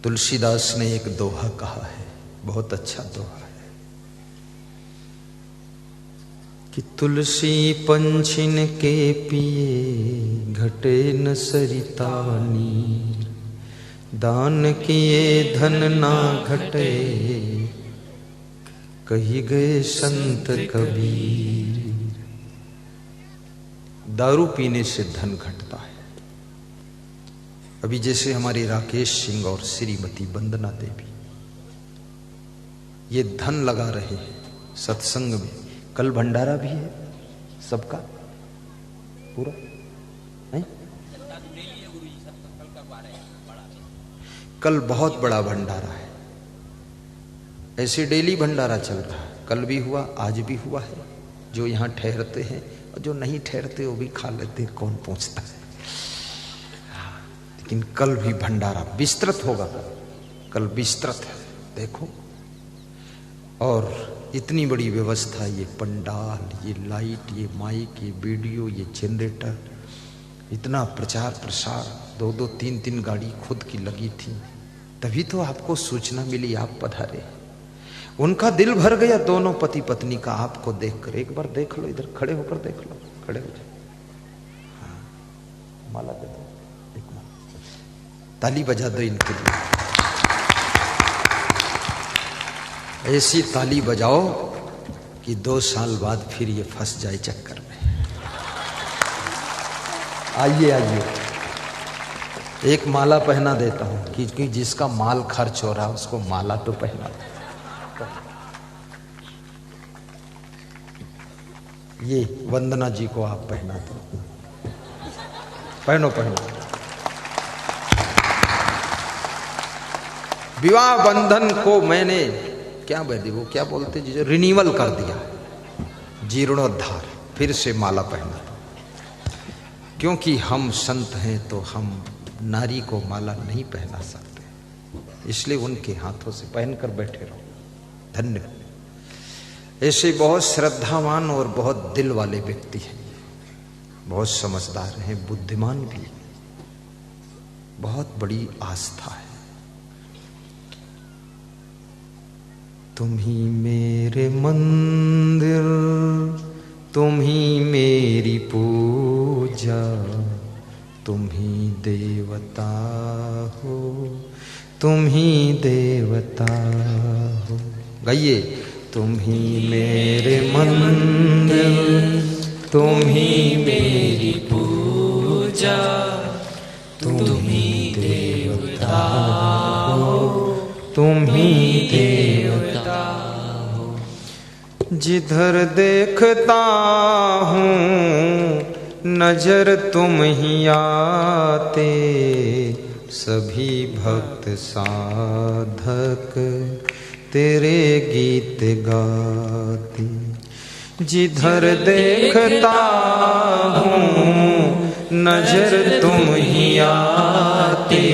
तुलसीदास ने एक दोहा कहा है, बहुत अच्छा दोहा है कि तुलसी पंछिन के पिए घटे न सरिता नीर, दान किए धन ना घटे कही गए संत कबीर। दारू पीने से धन घटता है। अभी जैसे हमारे राकेश सिंह और श्रीमती वंदना देवी ये धन लगा रहे हैं सत्संग में। कल भंडारा भी है सबका पूरा है? कल बहुत बड़ा भंडारा है। ऐसे डेली भंडारा चल रहा है। कल भी हुआ, आज भी हुआ है। जो यहाँ ठहरते हैं और जो नहीं ठहरते वो भी खा लेते, कौन पूछता है। लेकिन कल भी भंडारा विस्तृत होगा। कल विस्तृत है, देखो। और इतनी बड़ी व्यवस्था, ये पंडाल, ये लाइट, ये माइक, ये वीडियो, ये जनरेटर, इतना प्रचार प्रसार, 2-2, 3-3 गाड़ी खुद की लगी थी। तभी तो आपको सूचना मिली, आप पधारे। उनका दिल भर गया दोनों पति पत्नी का आपको देखकर। एक बार देख लो, इधर खड़े होकर देख लो, खड़े हो जाओ। हाँ, माला दे दो, एक माला, ताली बजा दो इनके लिए। ऐसी ताली बजाओ कि 2 साल बाद फिर ये फंस जाए चक्कर में। आइए आइए, एक माला पहना देता हूं क्योंकि जिसका माल खर्च हो रहा उसको माला तो पहना दो। ये वंदना जी को आप पहना दो, पहनो पहनो। विवाह बंधन को मैंने क्या वो क्या बोलते जी, रिन्यूअल कर दिया, जीर्णोद्धार, फिर से माला पहना। क्योंकि हम संत हैं तो हम नारी को माला नहीं पहना सकते, इसलिए उनके हाथों से पहनकर बैठे रहो। धन्य। ऐसे बहुत श्रद्धावान और बहुत दिल वाले व्यक्ति हैं, बहुत समझदार हैं, बुद्धिमान भी, बहुत बड़ी आस्था है। तुम ही मेरे मंदिर, तुम ही मेरी पूजा, तुम ही देवता हो, तुम ही देवता हो। गाइए। तुम ही मेरे मंदिर, तुम ही मेरी पूजा, तुम ही देवता हो, तुम ही देवता हो। जिधर देखता हूँ नजर तुम ही आते, सभी भक्त साधक तेरे गीत गाते। जिधर देखता हूँ नजर तुम ही आते,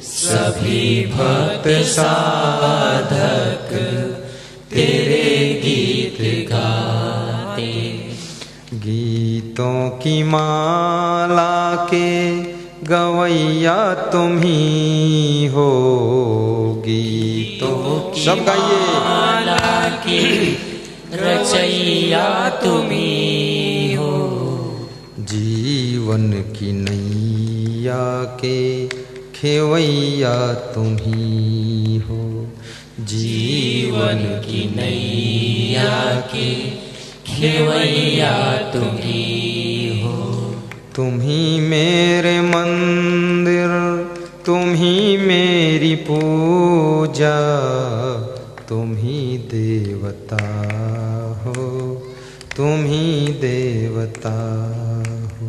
सभी भक्त साधक तेरे गीत गाते। गीतों की माला के गवैया तुम ही हो, गीतों की सब गाइए। माला की रचैया तुम ही हो, जीवन की नैया के खेवैया तुम ही हो, जीवन की नैया के खेवैया तुम ही हो। तुम ही मेरे मंदिर, तुम ही मेरी पूजा, तुम ही देवता हो, तुम ही देवता हो।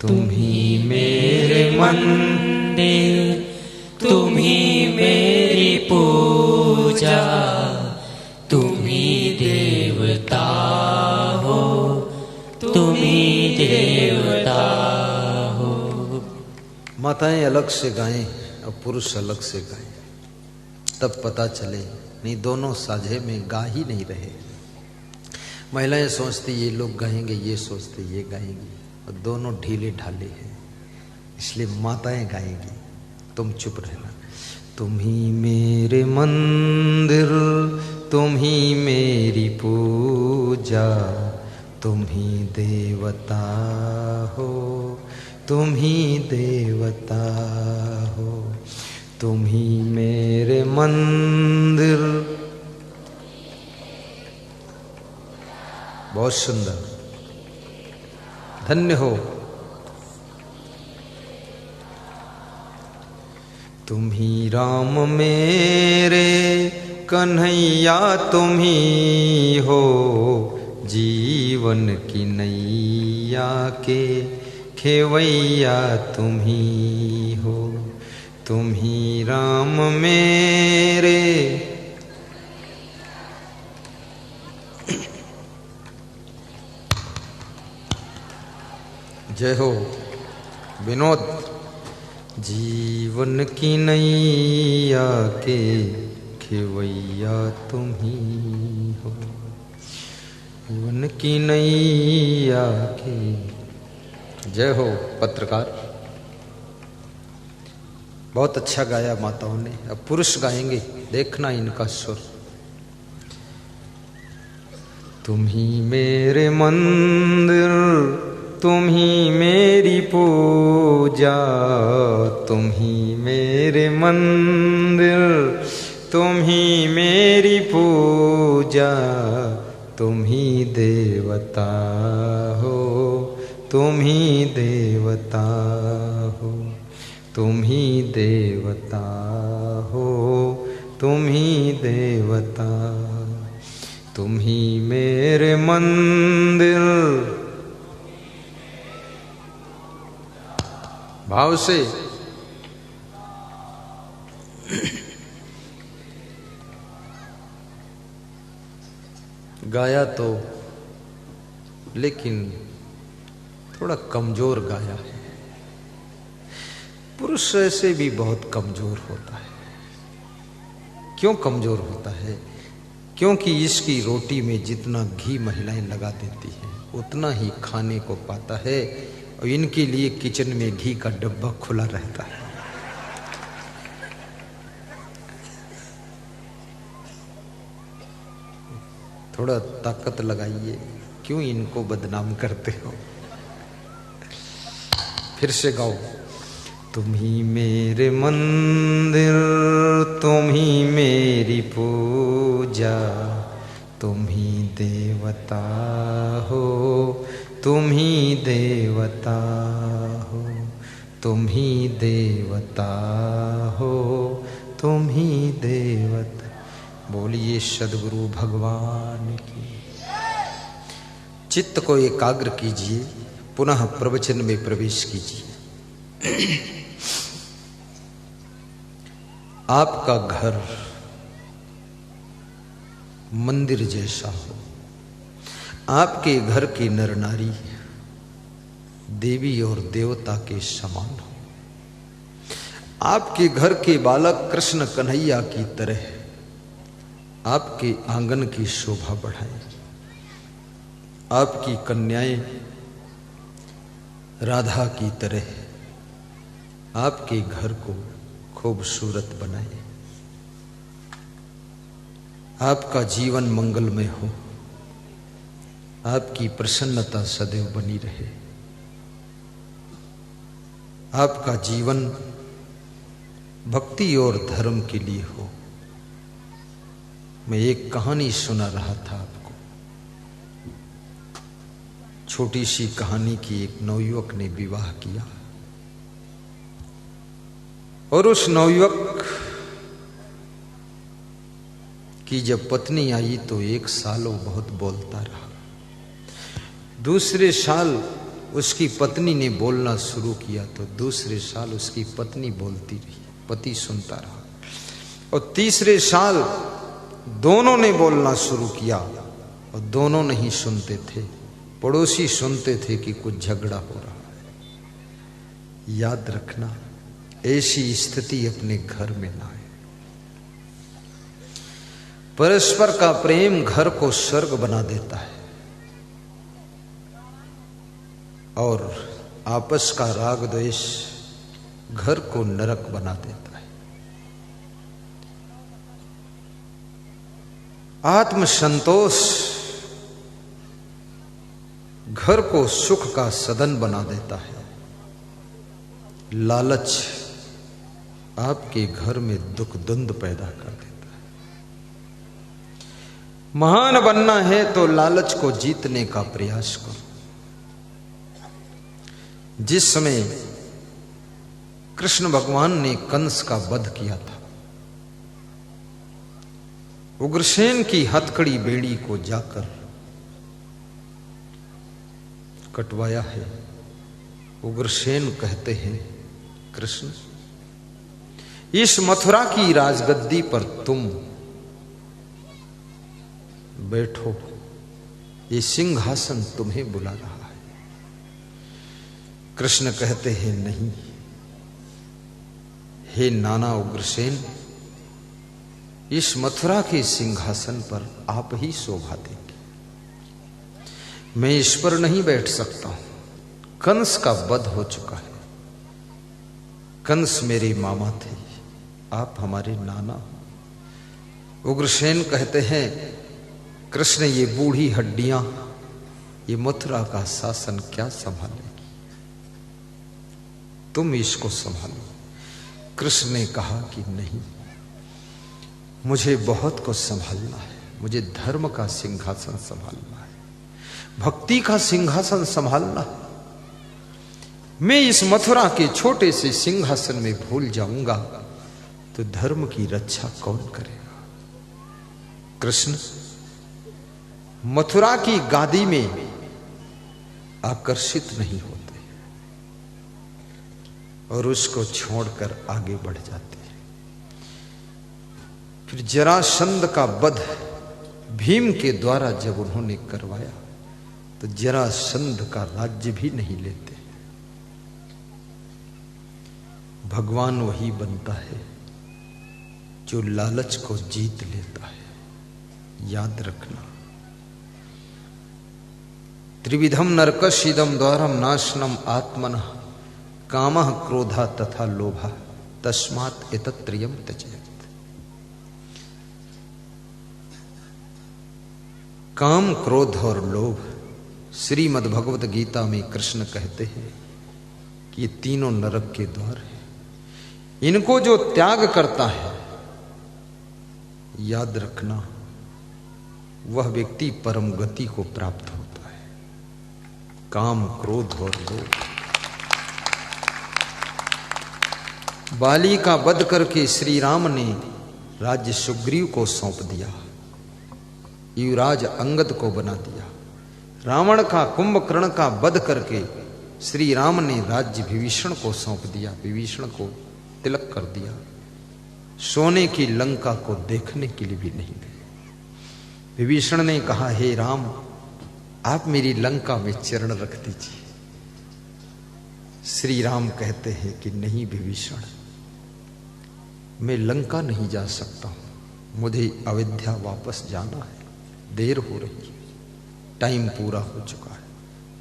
तुम ही मेरे मंदिर, तुम ही मेरी पूजा, तुम ही देवता हो, तुम ही देवता हो। माताएं अलग से गाएं और पुरुष अलग से गाएं, तब पता चले, नहीं दोनों साझे में गा ही नहीं रहे। महिलाएं सोचती ये लोग गाएंगे, ये सोचते ये गाएंगे, और दोनों ढीले ढाले हैं, इसलिए माताएं गाएंगी तुम चुप रहना। तुम ही मेरे मंदिर, तुम ही मेरी पूजा, तुम ही देवता हो, तुम ही देवता हो। तुम ही मेरे मंदिर। बहुत सुंदर, धन्य हो। तुम ही राम मेरे कन्हैया, तुम ही हो, जीवन की नैया के खेवैया तुम ही हो। तुम ही राम मेरे। जय हो विनोद। जीवन की नैया के खेवैया तुम ही हो, जीवन की नैया के। जय हो पत्रकार। बहुत अच्छा गाया माताओं ने। अब पुरुष गाएंगे, देखना इनका सुर। तुम ही मेरे मंदिर, तुम ही मेरी पूजा, तुम ही मेरे मंदिर, तुम ही मेरी पूजा, तुम ही देवता हो, तुम ही देवता हो, तुम ही देवता हो, तुम ही देवता। तुम ही मेरे मंदिर। भाव से गाया तो, लेकिन थोड़ा कमजोर गाया है। पुरुष ऐसे भी बहुत कमजोर होता है। क्यों कमजोर होता है? क्योंकि इसकी रोटी में जितना घी महिलाएं लगा देती हैं उतना ही खाने को पाता है, और इनके लिए किचन में घी का डब्बा खुला रहता है। थोड़ा ताकत लगाइए, क्यों इनको बदनाम करते हो? फिर से गाओ। तुम ही मेरे मंदिर, तुम ही मेरी पूजा, तुम ही देवता हो, तुम ही देवता हो, तुम ही देवता हो, तुम ही देवता। बोलिए सद्गुरु भगवान की। चित्त को एकाग्र कीजिए, पुनः प्रवचन में प्रवेश कीजिए। आपका घर मंदिर जैसा हो, आपके घर की नर नारी देवी और देवता के समान हो, आपके घर के बालक कृष्ण कन्हैया की तरह आपके आंगन की शोभा बढ़ाएं, आपकी कन्याएं राधा की तरह आपके घर को खूबसूरत बनाए, आपका जीवन मंगलमय हो, आपकी प्रसन्नता सदैव बनी रहे, आपका जीवन भक्ति और धर्म के लिए हो। मैं एक कहानी सुना रहा था आपको। छोटी सी कहानी की। एक नवयुवक ने विवाह किया और उस नवयुवक की जब पत्नी आई तो 1 साल वो बहुत बोलता रहा। दूसरे साल उसकी पत्नी ने बोलना शुरू किया तो दूसरे साल उसकी पत्नी बोलती रही, पति सुनता रहा। और तीसरे साल दोनों ने बोलना शुरू किया और दोनों नहीं सुनते थे। पड़ोसी सुनते थे कि कुछ झगड़ा हो रहा है। याद रखना, ऐसी स्थिति अपने घर में ना आए। परस्पर का प्रेम घर को स्वर्ग बना देता है और आपस का राग द्वेष घर को नरक बना देता है। आत्म संतोष घर को सुख का सदन बना देता है। लालच आपके घर में दुख द्वंद पैदा कर देता है। महान बनना है तो लालच को जीतने का प्रयास करो। जिस समय कृष्ण भगवान ने कंस का वध किया था, उग्रसेन की हथकड़ी बेड़ी को जाकर कटवाया है। उग्रसेन कहते हैं, कृष्ण, इस मथुरा की राजगद्दी पर तुम बैठो, ये सिंहासन तुम्हें बुला रहा है। कृष्ण कहते हैं, नहीं, हे नाना उग्रसेन, इस मथुरा के सिंहासन पर आप ही शोभा देंगे, मैं इस पर नहीं बैठ सकता हूं। कंस का वध हो चुका है। कंस मेरे मामा थे, आप हमारे नाना। उग्रसेन कहते हैं, कृष्ण, ये बूढ़ी हड्डियां ये मथुरा का शासन क्या संभालेगी, तुम इसको संभालो। कृष्ण ने कहा कि नहीं, मुझे बहुत कुछ संभालना है, मुझे धर्म का सिंहासन संभालना है, भक्ति का सिंहासन संभालना है। मैं इस मथुरा के छोटे से सिंहासन में भूल जाऊंगा तो धर्म की रक्षा कौन करेगा। कृष्ण मथुरा की गादी में आकर्षित नहीं होते और उसको छोड़कर आगे बढ़ जाते हैं। फिर जरासंध का वध भीम के द्वारा जब उन्होंने करवाया तो जरासंध का राज्य भी नहीं लेते। भगवान वही बनता है जो लालच को जीत लेता है। याद रखना, त्रिविधम नरकशिदम द्वारम नाशनम आत्मनः कामः क्रोधा तथा लोभः तस्मात् एतत्त्रयम् त्यजेत्। काम, क्रोध और लोभ, श्रीमद् भगवत गीता में कृष्ण कहते हैं कि ये तीनों नरक के द्वार हैं। इनको जो त्याग करता है, याद रखना, वह व्यक्ति परम गति को प्राप्त होता है। काम, क्रोध और लोभ। बाली का वध करके श्री राम ने राज्य सुग्रीव को सौंप दिया, युवराज अंगद को बना दिया। रावण का, कुंभकर्ण का वध करके श्री राम ने राज्य विभीषण को सौंप दिया, विभीषण को तिलक कर दिया। सोने की लंका को देखने के लिए भी नहीं गए। विभीषण ने कहा, हे राम, आप मेरी लंका में चरण रख दीजिए। श्री राम कहते हैं कि नहीं विभीषण, मैं लंका नहीं जा सकता हूं, मुझे अयोध्या वापस जाना है, देर हो रही है, टाइम पूरा हो चुका है,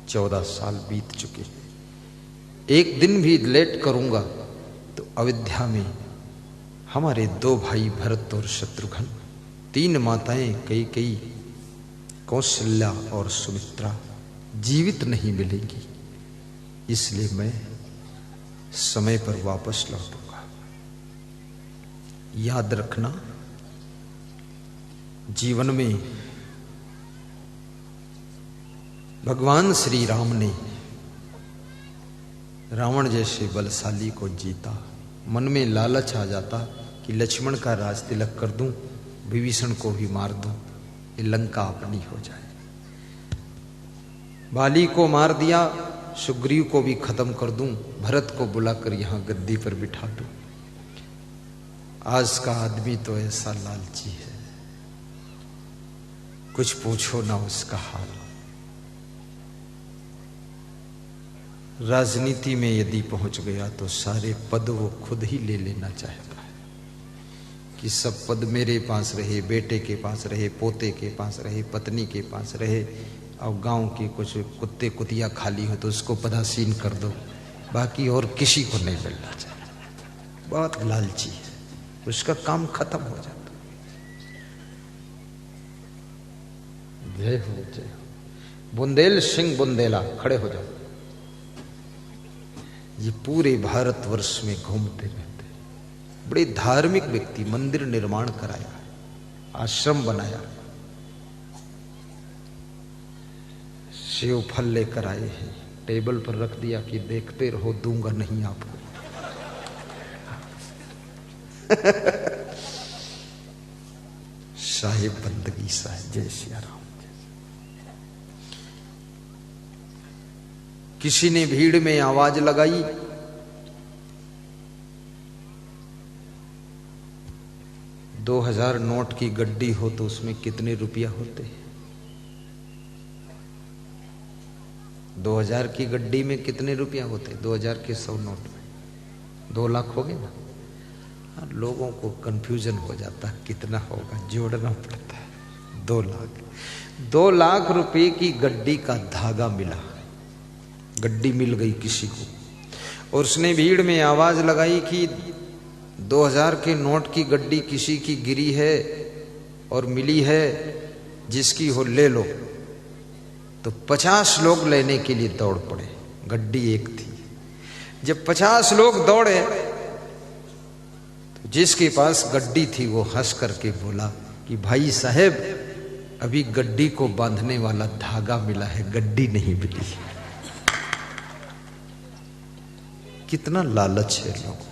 14 साल बीत चुके हैं। एक दिन भी लेट करूंगा तो अयोध्या में हमारे 2 भाई भरत और शत्रुघ्न, 3 माताएं कैकेयी, कौशल्या और सुमित्रा जीवित नहीं मिलेंगी, इसलिए मैं समय पर वापस लौटूंगा। याद रखना, जीवन में भगवान श्री राम ने रावण जैसे बलशाली को जीता। मन में लालच आ जाता कि लक्ष्मण का राज तिलक कर दूं, विभीषण को भी मार दूं, ये लंका अपनी हो जाए। बाली को मार दिया, सुग्रीव को भी खत्म कर दूं, भरत को बुलाकर यहां गद्दी पर बिठा दूं। आज का आदमी तो ऐसा लालची है, कुछ पूछो ना उसका हाल। राजनीति में यदि पहुंच गया तो सारे पद वो खुद ही ले लेना चाहता है कि सब पद मेरे पास रहे, बेटे के पास रहे, पोते के पास रहे, पत्नी के पास रहे, और गांव के कुछ कुत्ते कुतिया खाली हो तो उसको पदासीन कर दो, बाकी और किसी को नहीं मिलना चाहिए। बहुत लालची है, उसका काम खत्म हो जाता। जय हो जय हो। बुंदेल सिंह बुंदेला, खड़े हो जाओ। ये पूरे भारतवर्ष में घूमते रहते, बड़े धार्मिक व्यक्ति, मंदिर निर्माण कराया, आश्रम बनाया, सेव फल लेकर आए हैं, टेबल पर रख दिया कि देखते रहो, दूंगा नहीं आपको। साहिब बंदगी साहिब, जय सिया राम। किसी ने भीड़ में आवाज लगाई, $2000 नोट की गड्डी हो तो उसमें कितने रुपया होते हैं? 2000 की गड्डी में कितने रुपया होते? 2000 के 100 नोट में 2 लाख हो गए ना। लोगों को कंफ्यूजन हो जाता है, कितना होगा, जोड़ना पड़ता है। 2 लाख, 2 लाख रुपए की गड्डी का धागा मिला, गड्डी मिल गई किसी को, और उसने भीड़ में आवाज लगाई कि 2000 के नोट की गड्डी किसी की गिरी है और मिली है, जिसकी हो ले लो। तो 50 लोग लेने के लिए दौड़ पड़े, गड्डी एक थी। जब 50 लोग दौड़े तो जिसके पास गड्डी थी वो हंस करके बोला कि भाई साहब, अभी गड्डी को बांधने वाला धागा मिला है, गड्डी नहीं मिली। कितना लालच है लोग।